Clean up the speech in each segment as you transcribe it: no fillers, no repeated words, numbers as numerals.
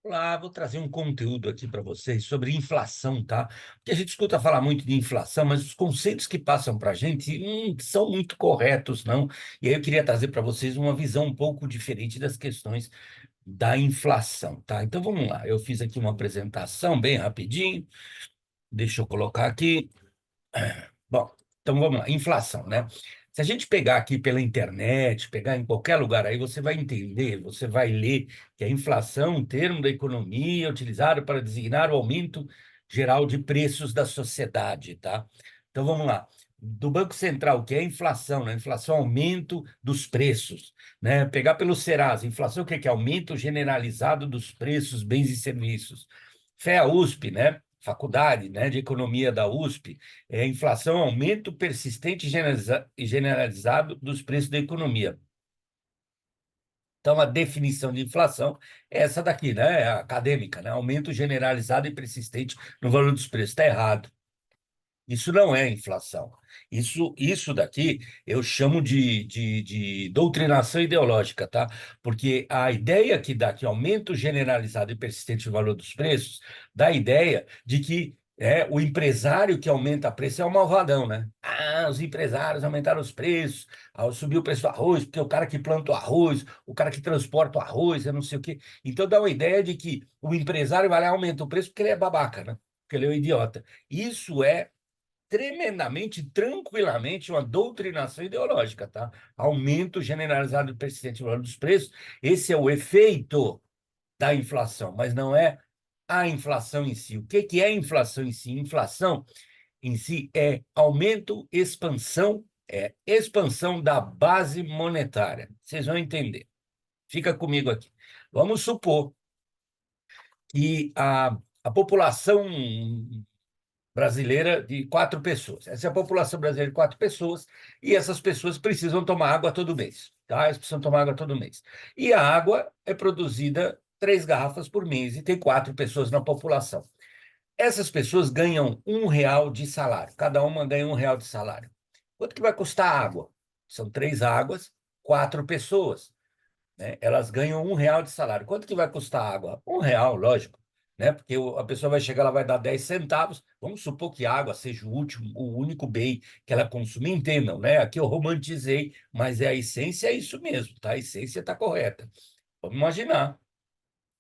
Olá, vou trazer um conteúdo aqui para vocês sobre inflação, tá? Porque a gente escuta falar muito de inflação, mas os conceitos que passam para a gente são muito corretos, não? E aí eu queria trazer para vocês uma visão um pouco diferente das questões da inflação, tá? Então vamos lá, eu fiz aqui uma apresentação bem rapidinho, deixa eu colocar aqui. Bom, então vamos lá, inflação, né? Se a gente pegar aqui pela internet, pegar em qualquer lugar aí, você vai entender, você vai ler que a inflação é um termo da economia utilizado para designar o aumento geral de preços da sociedade, tá? Então vamos lá. Do Banco Central, o que é inflação, né? Inflação é aumento dos preços, né? Pegar pelo Serasa, inflação o que é? Aumento generalizado dos preços, bens e serviços. FEA USP, né? Faculdade, né, de Economia da USP, inflação, aumento persistente e generalizado dos preços da economia. Então, a definição de inflação é essa daqui, né? É a acadêmica, né? Aumento generalizado e persistente no valor dos preços. Está errado. Isso não é inflação. Isso daqui eu chamo de doutrinação ideológica, tá? Porque a ideia que dá que aumento generalizado e persistente no valor dos preços dá a ideia de que o empresário que aumenta preço é o malvadão, né? Ah, os empresários aumentaram os preços, subiu o preço do arroz, porque o cara que planta o arroz, o cara que transporta o arroz, eu não sei o quê. Então dá uma ideia de que o empresário vai lá e aumenta o preço porque ele é babaca, né? Porque ele é um idiota. Isso é tremendamente, tranquilamente, uma doutrinação ideológica, tá? Aumento generalizado e persistente do valor dos preços, esse é o efeito da inflação, mas não é a inflação em si. O que que é inflação em si? Inflação em si é aumento, expansão da base monetária. Vocês vão entender. Fica comigo aqui. Vamos supor que a população brasileira de 4 pessoas. Essa é a população brasileira de 4 pessoas, e essas pessoas precisam tomar água todo mês, tá? Elas precisam tomar água todo mês. E a água é produzida 3 garrafas por mês, e tem 4 pessoas na população. Essas pessoas ganham R$ 1 de salário, cada uma ganha R$ 1 de salário. Quanto que vai custar a água? São 3 águas, 4 pessoas, né? Elas ganham R$ 1 de salário. Quanto que vai custar a água? R$ 1, lógico, né? Porque a pessoa vai chegar, ela vai dar 10 centavos. Vamos supor que a água seja o único bem que ela consome. Entendam, né? Aqui eu romantizei, mas a essência é isso mesmo, tá? A essência está correta. Vamos imaginar,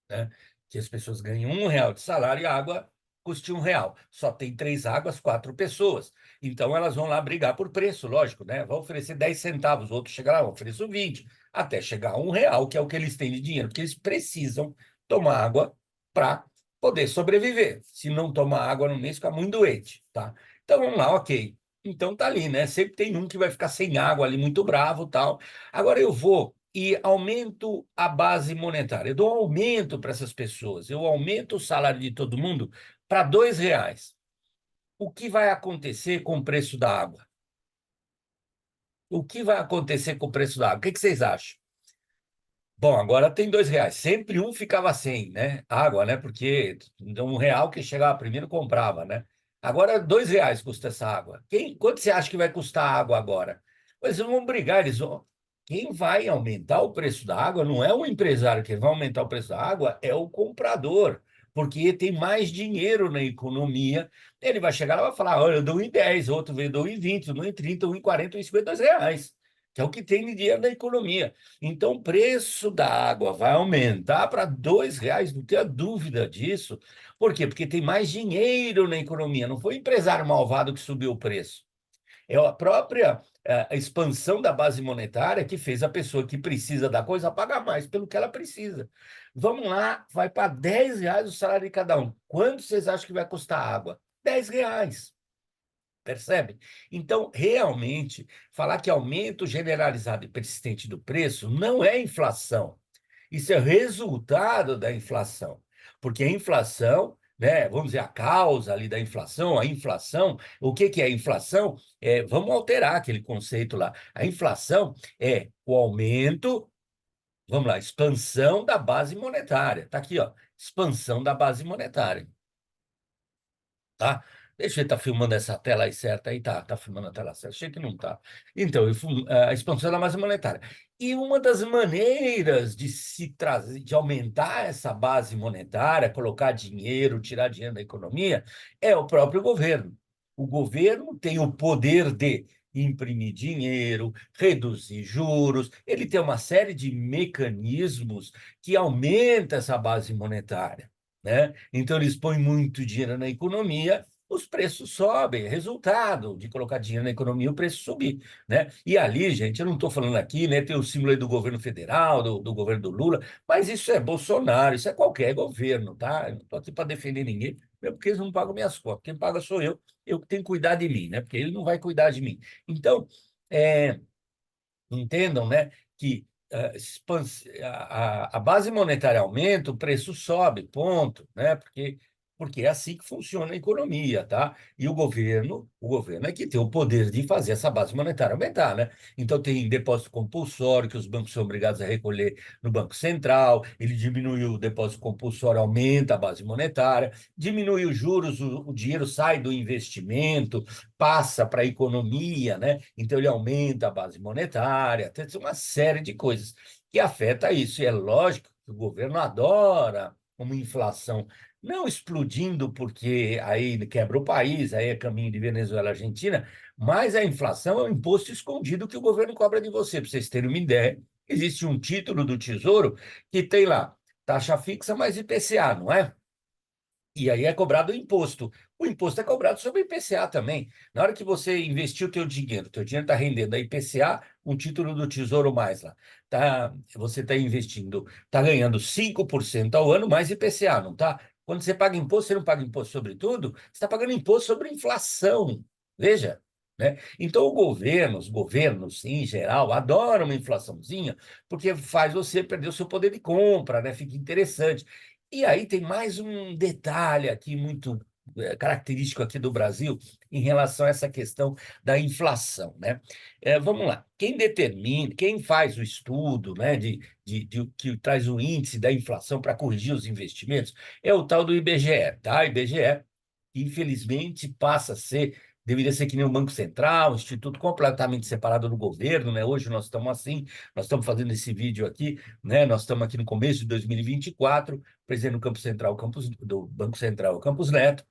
né? Que as pessoas ganham R$ 1 de salário e a água custe R$ 1. Só tem 3 águas, 4 pessoas. Então elas vão lá brigar por preço, lógico, né? Vão oferecer 10 centavos, outro chega lá, ofereço 20, até chegar a R$ 1, que é o que eles têm de dinheiro, porque eles precisam tomar água para poder sobreviver. Se não tomar água no mês, fica muito doente, tá? Então vamos lá, ok. Então tá ali, né? Sempre tem um que vai ficar sem água ali, muito bravo, tal. Agora eu vou e aumento a base monetária. Eu dou um aumento para essas pessoas. Eu aumento o salário de todo mundo para R$ 2. O que vai acontecer com o preço da água? O que vai acontecer com o preço da água? O que vocês acham? Bom, agora tem R$ 2. Sempre um ficava sem, né? Água, né? Porque R$ 1 quem chegava primeiro comprava, né? Agora R$ 2 custa essa água. Quanto você acha que vai custar a água agora? Pois eles vão brigar, quem vai aumentar o preço da água não é o empresário que vai aumentar o preço da água, é o comprador, porque tem mais dinheiro na economia. Ele vai chegar lá e vai falar: olha, eu dou em 10, outro vê, dou em 20, dou em 30, dou em 40, dou em 50, R$ 2, que é o que tem de dinheiro na economia. Então, o preço da água vai aumentar para R$ 2, não tenha dúvida disso. Por quê? Porque tem mais dinheiro na economia. Não foi o empresário malvado que subiu o preço. É a própria expansão da base monetária que fez a pessoa que precisa da coisa pagar mais pelo que ela precisa. Vamos lá, vai para R$ 10 o salário de cada um. Quanto vocês acham que vai custar a água? R$ 10. Percebe? Então, realmente, falar que aumento generalizado e persistente do preço não é inflação. Isso é resultado da inflação. Porque a inflação, né, vamos dizer, a causa ali da inflação, a inflação, o que que é a inflação? Vamos alterar aquele conceito lá. A inflação é o aumento, vamos lá, expansão da base monetária. Está aqui, ó, expansão da base monetária, tá? Deixa eu estar filmando essa tela aí certa, aí tá filmando a tela certa, achei que não tá. Então, a expansão da base monetária. E uma das maneiras de se trazer, de aumentar essa base monetária, colocar dinheiro, tirar dinheiro da economia, é o próprio governo. O governo tem o poder de imprimir dinheiro, reduzir juros, ele tem uma série de mecanismos que aumenta essa base monetária, né? Então, eles põem muito dinheiro na economia, os preços sobem, resultado de colocar dinheiro na economia, o preço subir, né? E ali, gente, eu não estou falando aqui, né? Tem o símbolo aí do governo federal, do governo do Lula, mas isso é Bolsonaro, isso é qualquer governo, tá? Eu não estou aqui para defender ninguém, mesmo porque eles não pagam minhas contas. Quem paga sou eu que tenho que cuidar de mim, né? Porque ele não vai cuidar de mim. Então, é, entendam, né, que a base monetária aumenta, o preço sobe, ponto, né? Porque é assim que funciona a economia, tá? E o governo é que tem o poder de fazer essa base monetária aumentar, né? Então tem depósito compulsório que os bancos são obrigados a recolher no Banco Central, ele diminui o depósito compulsório, aumenta a base monetária, diminui os juros, o dinheiro sai do investimento, passa para a economia, né? Então ele aumenta a base monetária, tem uma série de coisas que afeta isso. E é lógico que o governo adora uma inflação não explodindo porque aí quebra o país, aí é caminho de Venezuela, Argentina, mas a inflação é um imposto escondido que o governo cobra de você. Para vocês terem uma ideia, existe um título do Tesouro que tem lá taxa fixa mais IPCA, não é? E aí é cobrado o imposto. O imposto é cobrado sobre o IPCA também. Na hora que você investiu o teu dinheiro está rendendo a IPCA, um título do Tesouro mais lá. Você está investindo, está ganhando 5% ao ano mais IPCA, não tá? Quando você paga imposto, você não paga imposto sobre tudo, você está pagando imposto sobre inflação. Veja, né? Então, os governos em geral, adoram uma inflaçãozinha, porque faz você perder o seu poder de compra, né? Fica interessante. E aí tem mais um detalhe aqui muito característico aqui do Brasil em relação a essa questão da inflação, né? Vamos lá, quem determina, quem faz o estudo, né, que traz o índice da inflação para corrigir os investimentos é o tal do IBGE, tá? IBGE, infelizmente, passa a ser, deveria ser que nem o Banco Central, um instituto completamente separado do governo, né? Hoje nós estamos assim, nós estamos fazendo esse vídeo aqui, né? Nós estamos aqui no começo de 2024, o presidente do Campo Central, do Banco Central, é o Campos Neto,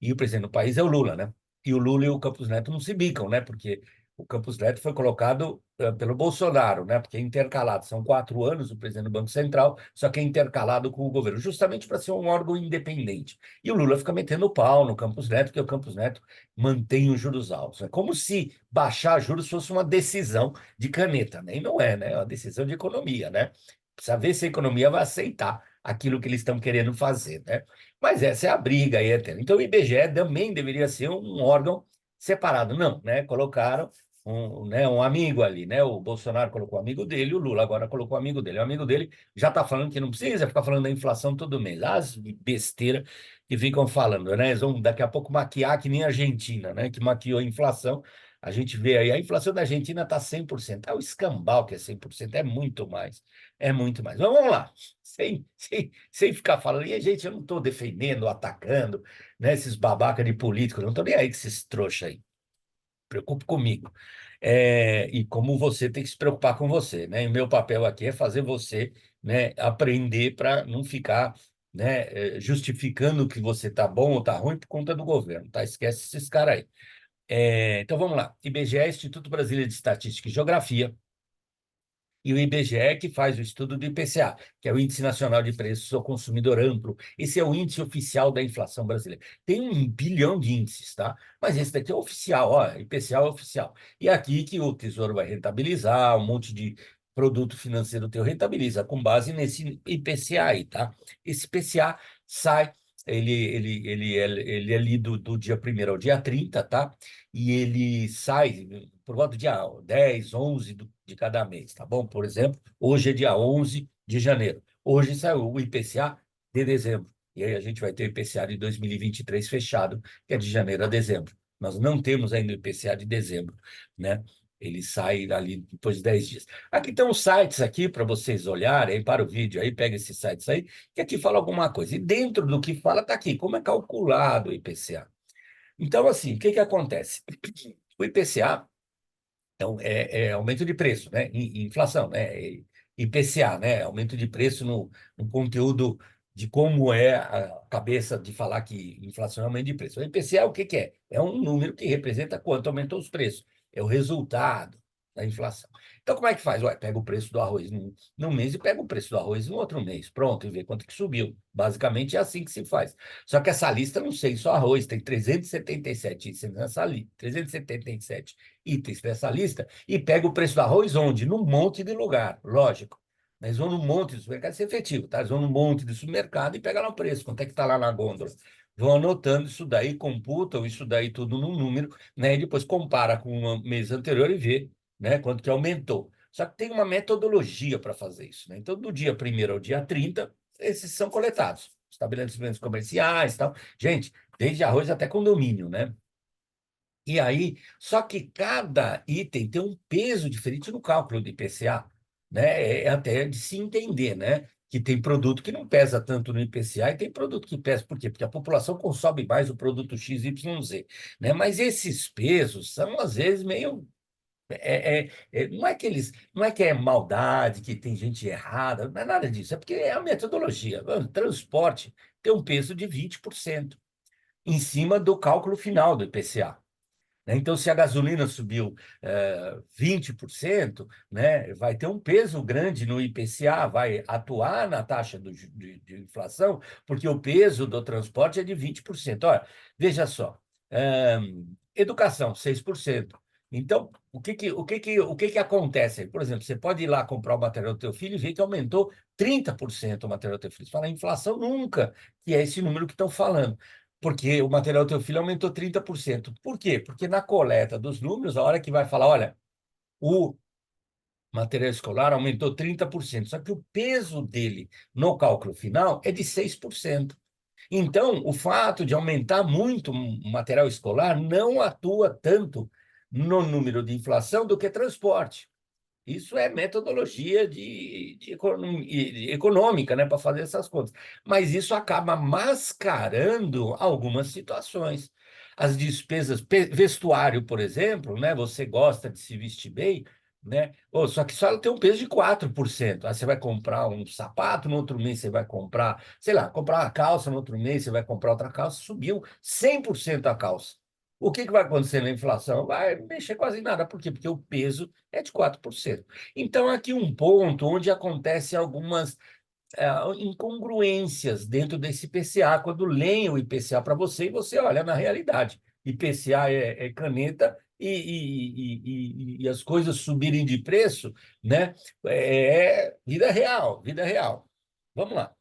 e o presidente do país é o Lula, né? E o Lula e o Campos Neto não se bicam, né? Porque o Campos Neto foi colocado pelo Bolsonaro, né? Porque é intercalado. São 4 anos o presidente do Banco Central, só que é intercalado com o governo, justamente para ser um órgão independente. E o Lula fica metendo pau no Campos Neto, porque o Campos Neto mantém os juros altos. É como se baixar juros fosse uma decisão de caneta, né? E não é, né? É uma decisão de economia, né? Precisa ver se a economia vai aceitar aquilo que eles estão querendo fazer, né? Mas essa é a briga aí eterna. Então, o IBGE também deveria ser um órgão separado. Não, né? Colocaram um amigo ali, né? O Bolsonaro colocou o amigo dele, o Lula agora colocou o amigo dele. O amigo dele já está falando que não precisa ficar falando da inflação todo mês. As besteiras que ficam falando, né? Eles vão daqui a pouco maquiar que nem a Argentina, né? Que maquiou a inflação. A gente vê aí, a inflação da Argentina está 100%. É o escambau que é 100%, é muito mais. É muito mais. Mas vamos lá, sem ficar falando, e gente, eu não estou defendendo, atacando, né, esses babaca de políticos, não estou nem aí com esses trouxa aí, preocupo comigo. E como você tem que se preocupar com você, né? E o meu papel aqui é fazer você, né, aprender para não ficar, né, justificando que você tá bom ou tá ruim por conta do governo, tá? Esquece esses caras aí. Então vamos lá. IBGE, Instituto Brasileiro de Estatística e Geografia, e o IBGE que faz o estudo do IPCA, que é o Índice Nacional de Preços ao Consumidor Amplo. Esse é o índice oficial da inflação brasileira. Tem 1 bilhão de índices, tá? Mas esse daqui é oficial, ó, IPCA é oficial. E é aqui que o Tesouro vai rentabilizar, um monte de produto financeiro teu rentabiliza com base nesse IPCA aí, tá? Esse IPCA sai, ele é lido do dia 1º ao dia 30, tá? E ele sai por volta do dia 10, 11 de cada mês, tá bom? Por exemplo, hoje é dia 11 de janeiro. Hoje saiu o IPCA de dezembro. E aí a gente vai ter o IPCA de 2023 fechado, que é de janeiro a dezembro. Nós não temos ainda o IPCA de dezembro, né? Ele sai ali depois de 10 dias. Aqui estão os sites aqui para vocês olharem, para o vídeo aí, pega esses sites aí, que aqui fala alguma coisa. E dentro do que fala está aqui, como é calculado o IPCA. Então, assim, o que que acontece? O IPCA é aumento de preço, né? Inflação, né? IPCA, né? Aumento de preço no conteúdo de como é a cabeça de falar que inflação é aumento de preço. O IPCA, o que que é? É um número que representa quanto aumentou os preços. É o resultado da inflação. Então, como é que faz? Ué, pega o preço do arroz num mês e pega o preço do arroz no outro mês. Pronto, e vê quanto que subiu. Basicamente é assim que se faz. Só que essa lista não sei só arroz, tem 377 itens nessa lista, 377 itens nessa lista, e pega o preço do arroz onde? Num monte de lugar, lógico. Eles vão num monte de supermercado, isso é efetivo, tá? Eles vão num monte de supermercado e pegam lá o preço, quanto é que está lá na gôndola. Vão anotando isso daí, computam isso daí tudo num número, né? E depois compara com o mês anterior e vê, né, quanto que aumentou. Só que tem uma metodologia para fazer isso, né? Então, do dia 1º ao dia 30, esses são coletados. Estabelecimentos comerciais e tal. Gente, desde arroz até condomínio, né? E aí, só que cada item tem um peso diferente no cálculo do IPCA, né? É até de se entender, né? Que tem produto que não pesa tanto no IPCA e tem produto que pesa. Por quê? Porque a população consome mais o produto XYZ, né? Mas esses pesos são, às vezes, meio. Não é que não é que é maldade, que tem gente errada, não é nada disso, é porque é a metodologia. O transporte tem um peso de 20% em cima do cálculo final do IPCA, né? Então, se a gasolina subiu 20%, né, vai ter um peso grande no IPCA, vai atuar na taxa de inflação, porque o peso do transporte é de 20%. Olha, veja só, educação, 6%. Então, o que que acontece aí? Por exemplo, você pode ir lá comprar o material do teu filho e ver que aumentou 30% o material do teu filho. Você fala, inflação nunca, que é esse número que estão falando. Porque o material do teu filho aumentou 30%. Por quê? Porque na coleta dos números, a hora que vai falar, olha, o material escolar aumentou 30%, só que o peso dele no cálculo final é de 6%. Então, o fato de aumentar muito o material escolar não atua tanto no número de inflação do que transporte. Isso é metodologia econômica, né, para fazer essas contas. Mas isso acaba mascarando algumas situações. As despesas, vestuário, por exemplo, né, você gosta de se vestir bem, né? Só que só ela tem um peso de 4%. Aí você vai comprar um sapato, no outro mês você vai comprar, sei lá, comprar uma calça, no outro mês você vai comprar outra calça, subiu 100% a calça. O que que vai acontecer na inflação? Vai mexer quase em nada. Por quê? Porque o peso é de 4%. Então, aqui um ponto onde acontecem algumas incongruências dentro desse IPCA, quando leem o IPCA para você e você olha na realidade. IPCA é caneta e as coisas subirem de preço, né? É vida real, vida real. Vamos lá.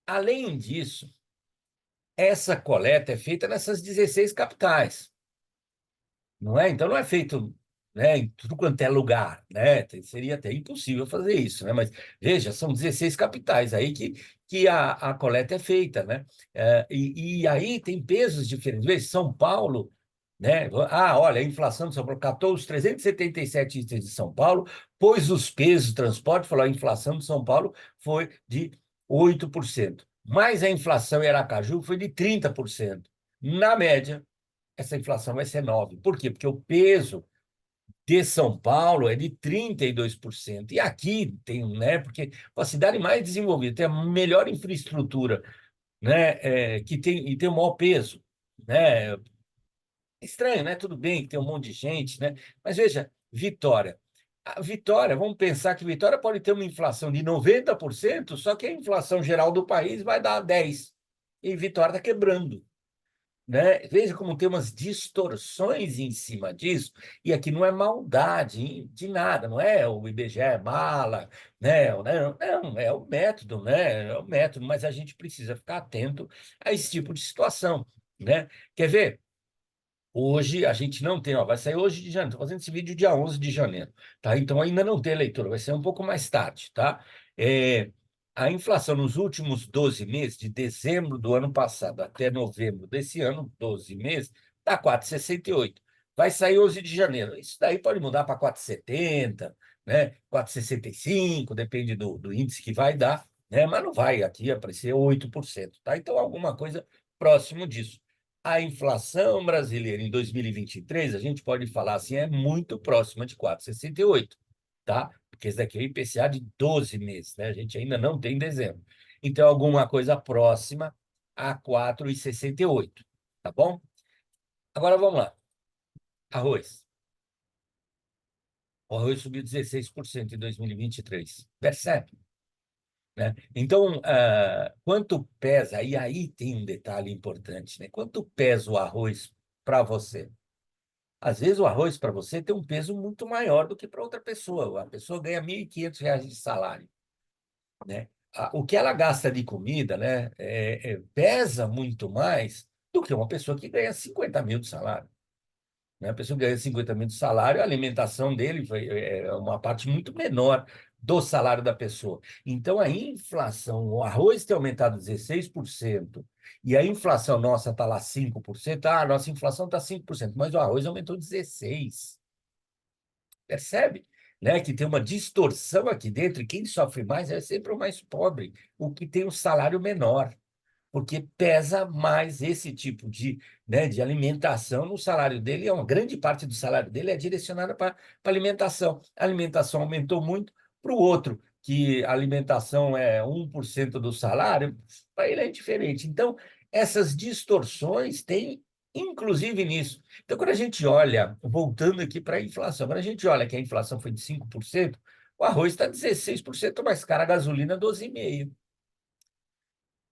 Além disso, essa coleta é feita nessas 16 capitais. Não é? Então não é feito, né, em tudo quanto é lugar, né? Seria até impossível fazer isso, né? Mas veja, são 16 capitais aí que a coleta é feita, né? E aí tem pesos diferentes. Veja, São Paulo, né? Ah, olha, a inflação de São Paulo catou os 377 itens de São Paulo, pôs os pesos de transporte, falou, a inflação de São Paulo foi de 8%. Mas a inflação em Aracaju foi de 30%. Na média, essa inflação vai ser 9%. Por quê? Porque o peso de São Paulo é de 32%. E aqui tem, né? Porque a cidade mais desenvolvida, tem a melhor infraestrutura, né? Que tem, e tem o maior peso, né? Estranho, né? Tudo bem que tem um monte de gente, né? Mas veja, Vitória. A Vitória, vamos pensar que Vitória pode ter uma inflação de 90%, só que a inflação geral do país vai dar 10%. E Vitória está quebrando, né? Veja como tem umas distorções em cima disso, e aqui não é maldade de nada, não é o IBGE é mala, né? Não, é o método, né? É o método, mas a gente precisa ficar atento a esse tipo de situação, né? Quer ver? Hoje a gente não tem, ó, vai sair hoje de janeiro, estou fazendo esse vídeo dia 11 de janeiro, tá? Então ainda não tem leitura, vai ser um pouco mais tarde, tá? É, a inflação nos últimos 12 meses, de dezembro do ano passado até novembro desse ano, 12 meses, está 4,68. Vai sair 11 de janeiro. Isso daí pode mudar para 4,70, né? 4,65, depende do índice que vai dar, né? Mas não vai aqui aparecer 8%, tá? Então alguma coisa próximo disso. A inflação brasileira em 2023, a gente pode falar assim, é muito próxima de 4,68, tá? Porque esse daqui é o IPCA de 12 meses, né? A gente ainda não tem dezembro. Então, alguma coisa próxima a 4,68, tá bom? Agora vamos lá. Arroz. O arroz subiu 16% em 2023. Percebe? Né? Então, quanto pesa? E aí tem um detalhe importante, né? Quanto pesa o arroz para você? Às vezes o arroz para você tem um peso muito maior do que para outra pessoa. A pessoa ganha R$ 1.500 de salário, né? O que ela gasta de comida, né, pesa muito mais do que uma pessoa que ganha 50 mil de salário, né? A pessoa que ganha 50 mil de salário, a alimentação dele é uma parte muito menor do salário da pessoa. Então, a inflação, o arroz tem aumentado 16%, e a inflação nossa está lá 5%. Ah, a nossa inflação está 5%, mas o arroz aumentou 16%. Percebe? Né? Que tem uma distorção aqui dentro, e quem sofre mais é sempre o mais pobre, o que tem um salário menor, porque pesa mais esse tipo de alimentação no salário dele. Uma grande parte do salário dele é direcionada para alimentação. A alimentação aumentou muito para o outro, que a alimentação é 1% do salário, para ele é diferente. Então, essas distorções têm, inclusive nisso. Então, quando a gente olha, voltando aqui para a inflação, quando a gente olha que a inflação foi de 5%, o arroz está 16% mais caro, a gasolina 12,5%.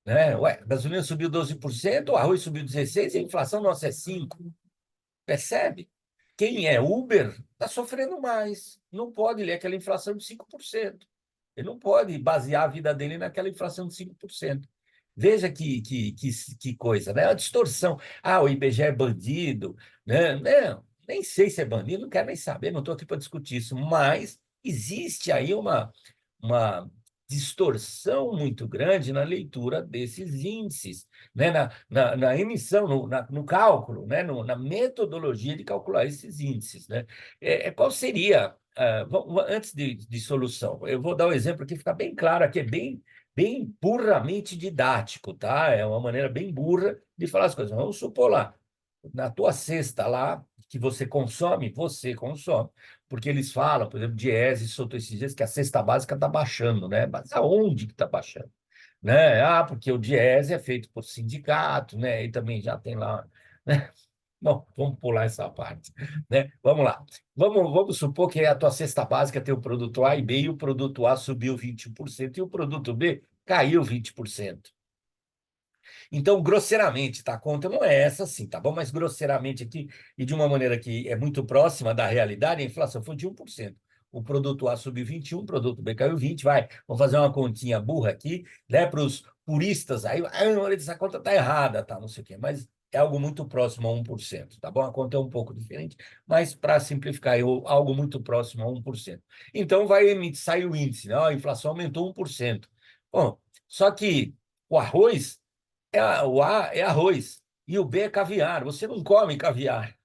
Né? Ué, a gasolina subiu 12%, o arroz subiu 16%, e a inflação nossa é 5%. Percebe? Quem é Uber está sofrendo mais. Não pode ler aquela inflação de 5%. Ele não pode basear a vida dele naquela inflação de 5%. Veja que coisa, né? A distorção. Ah, o IBGE é bandido, né? Não, nem sei se é bandido, não quero nem saber, não estou aqui para discutir isso, mas existe aí uma distorção muito grande na leitura desses índices, né? Na emissão, no cálculo, né? Na metodologia de calcular esses índices, né? Qual seria, antes de solução, eu vou dar um exemplo que fica bem claro, aqui é bem burramente didático, tá? É uma maneira bem burra de falar as coisas. Vamos supor lá, na tua cesta lá, que você consome, porque eles falam, por exemplo, Diese soltou esses dias que a cesta básica está baixando, né? Mas aonde que está baixando? Né? Ah, porque o Diese é feito por sindicato, né? E também já tem lá, né? Bom, vamos pular essa parte, né? Vamos lá. Vamos supor que a tua cesta básica tem o produto A e B, e o produto A subiu 21% e o produto B caiu 20%. Então, grosseiramente, tá? A conta não é essa, sim, tá bom? Mas grosseiramente aqui, e de uma maneira que é muito próxima da realidade, a inflação foi de 1%. O produto A subiu 21, o produto B caiu 20, vai. Vamos fazer uma continha burra aqui, né? Para os puristas, aí, essa conta tá errada, tá? Não sei o quê, mas é algo muito próximo a 1%, tá bom? A conta é um pouco diferente, mas para simplificar, algo muito próximo a 1%. Então, sai o índice, né? A inflação aumentou 1%. Bom, só que o arroz o A é arroz e o B é caviar. Você não come caviar.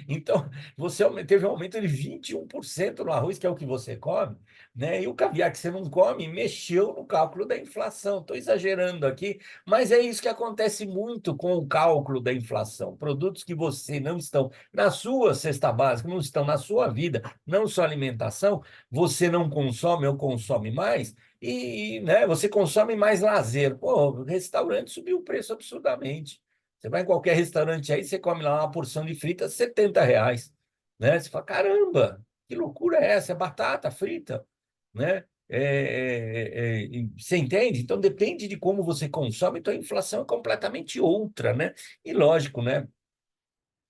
Então, você teve um aumento de 21% no arroz, que é o que você come, né? E o caviar que você não come mexeu no cálculo da inflação. Estou exagerando aqui, mas é isso que acontece muito com o cálculo da inflação. Produtos que você não estão na sua cesta básica, não estão na sua vida, não sua alimentação, você não consome ou consome mais, e né, você consome mais lazer. Pô, o restaurante subiu o preço absurdamente. Você vai em qualquer restaurante aí, você come lá uma porção de fritas, R$ 70, né? Você fala, caramba, que loucura é essa? É batata frita, né? Você entende? Então depende de como você consome, então a inflação é completamente outra, né? E lógico, né?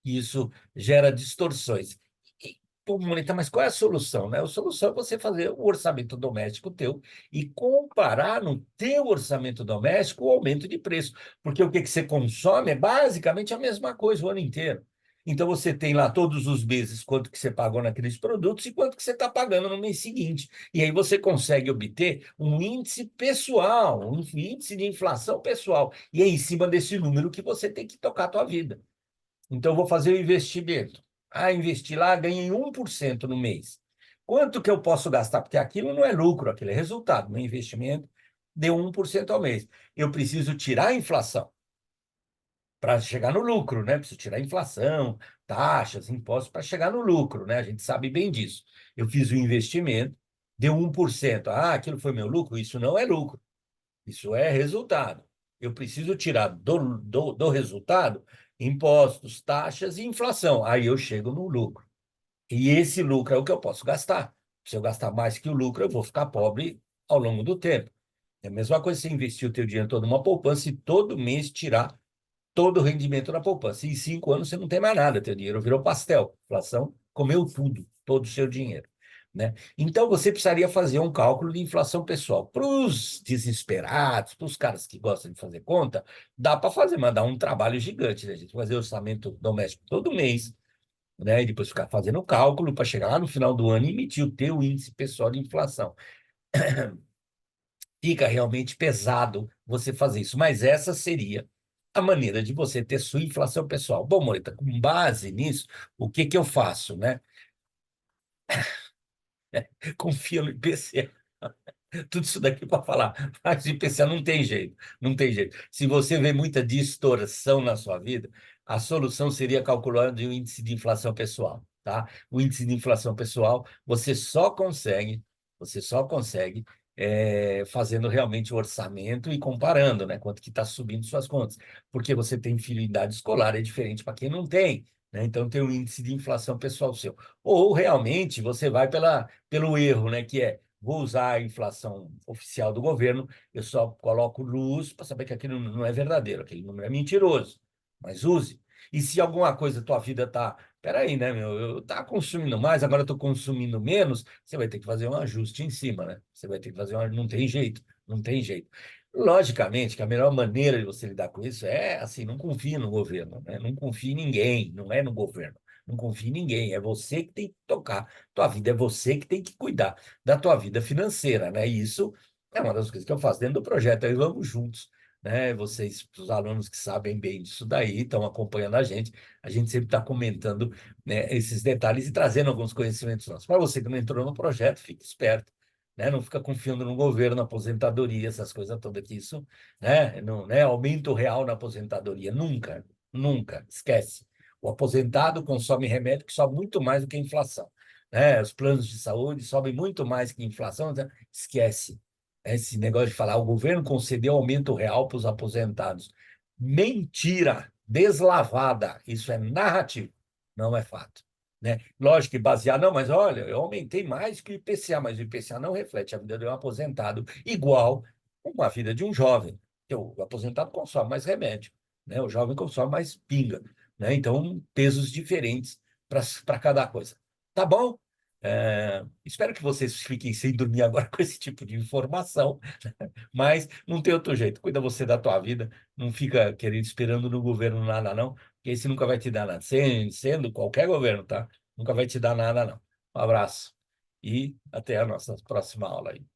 Isso gera distorções. E, pô, Mônica, mas qual é a solução, né? A solução é você fazer o orçamento doméstico teu e comparar no teu orçamento doméstico o aumento de preço, porque o que você consome é basicamente a mesma coisa o ano inteiro. Então você tem lá todos os meses quanto que você pagou naqueles produtos e quanto que você está pagando no mês seguinte. E aí você consegue obter um índice pessoal, um índice de inflação pessoal. E é em cima desse número que você tem que tocar a tua vida. Então, eu vou fazer o investimento. Ah, investi lá, ganhei 1% no mês. Quanto que eu posso gastar? Porque aquilo não é lucro, aquilo é resultado. Meu investimento deu 1% ao mês. Eu preciso tirar a inflação. para chegar no lucro, né? Preciso tirar inflação, taxas, impostos para chegar no lucro, né? A gente sabe bem disso. Eu fiz o investimento, deu 1%. Ah, aquilo foi meu lucro? Isso não é lucro, isso é resultado. Eu preciso tirar do resultado impostos, taxas e inflação. Aí eu chego no lucro. E esse lucro é o que eu posso gastar. Se eu gastar mais que o lucro, eu vou ficar pobre ao longo do tempo. É a mesma coisa se você investir o teu dinheiro todo numa poupança e todo mês tirar todo o rendimento na poupança. Em 5 anos você não tem mais nada, teu dinheiro virou pastel. A inflação comeu tudo, todo o seu dinheiro. Né? Então você precisaria fazer um cálculo de inflação pessoal. Para os desesperados, para os caras que gostam de fazer conta, dá para fazer, mas dá um trabalho gigante, né, gente? Fazer orçamento doméstico todo mês, né? E depois ficar fazendo cálculo para chegar lá no final do ano e emitir o teu índice pessoal de inflação. Fica realmente pesado você fazer isso, mas essa seria a maneira de você ter sua inflação pessoal. Bom, Morita, com base nisso, o que que eu faço, né? Confia no IPCA. Tudo isso daqui para falar, mas o IPCA não tem jeito, não tem jeito. Se você vê muita distorção na sua vida, a solução seria calculando o índice de inflação pessoal, tá? O índice de inflação pessoal, você só consegue fazendo realmente o orçamento e comparando, né? Quanto que está subindo suas contas. Porque você tem filho em idade escolar, é diferente para quem não tem, né? Então tem o índice de inflação pessoal seu. Ou realmente você vai pelo erro, né? Que é vou usar a inflação oficial do governo, eu só coloco luz para saber que aquilo não é verdadeiro, aquele número é mentiroso, mas use. E se alguma coisa, tua vida está, peraí, né, meu, eu tá consumindo mais, agora estou consumindo menos, você vai ter que fazer um ajuste em cima, né? Você vai ter que fazer não tem jeito, não tem jeito. Logicamente que a melhor maneira de você lidar com isso é assim, não confie no governo, né? Não confie em ninguém, não é no governo. Não confie em ninguém, é você que tem que tocar tua vida, é você que tem que cuidar da tua vida financeira, né? E isso é uma das coisas que eu faço dentro do projeto. Aí vamos juntos, né? Vocês, os alunos que sabem bem disso daí, estão acompanhando a gente sempre está comentando, né, esses detalhes e trazendo alguns conhecimentos nossos. Para você que não entrou no projeto, fique esperto. Né? Não fica confiando no governo, na aposentadoria, essas coisas todas que isso, né? Não, né? Aumento real na aposentadoria, nunca, nunca, esquece. O aposentado consome remédio que sobe muito mais do que a inflação, né? Os planos de saúde sobem muito mais que a inflação, então, esquece. Esse negócio de falar, o governo concedeu aumento real para os aposentados. Mentira, deslavada. Isso é narrativo, não é fato. Né? Lógico que basear, não, mas olha, eu aumentei mais que o IPCA, mas o IPCA não reflete a vida de um aposentado igual uma vida de um jovem. Porque o aposentado consome mais remédio, né? O jovem consome mais pinga, né? Então, pesos diferentes para cada coisa. Tá bom? Espero que vocês fiquem sem dormir agora com esse tipo de informação, mas não tem outro jeito. Cuida você da tua vida, não fica querendo esperando no governo nada, não, porque esse nunca vai te dar nada. Sendo qualquer governo, tá? Nunca vai te dar nada, não. Um abraço e até a nossa próxima aula aí.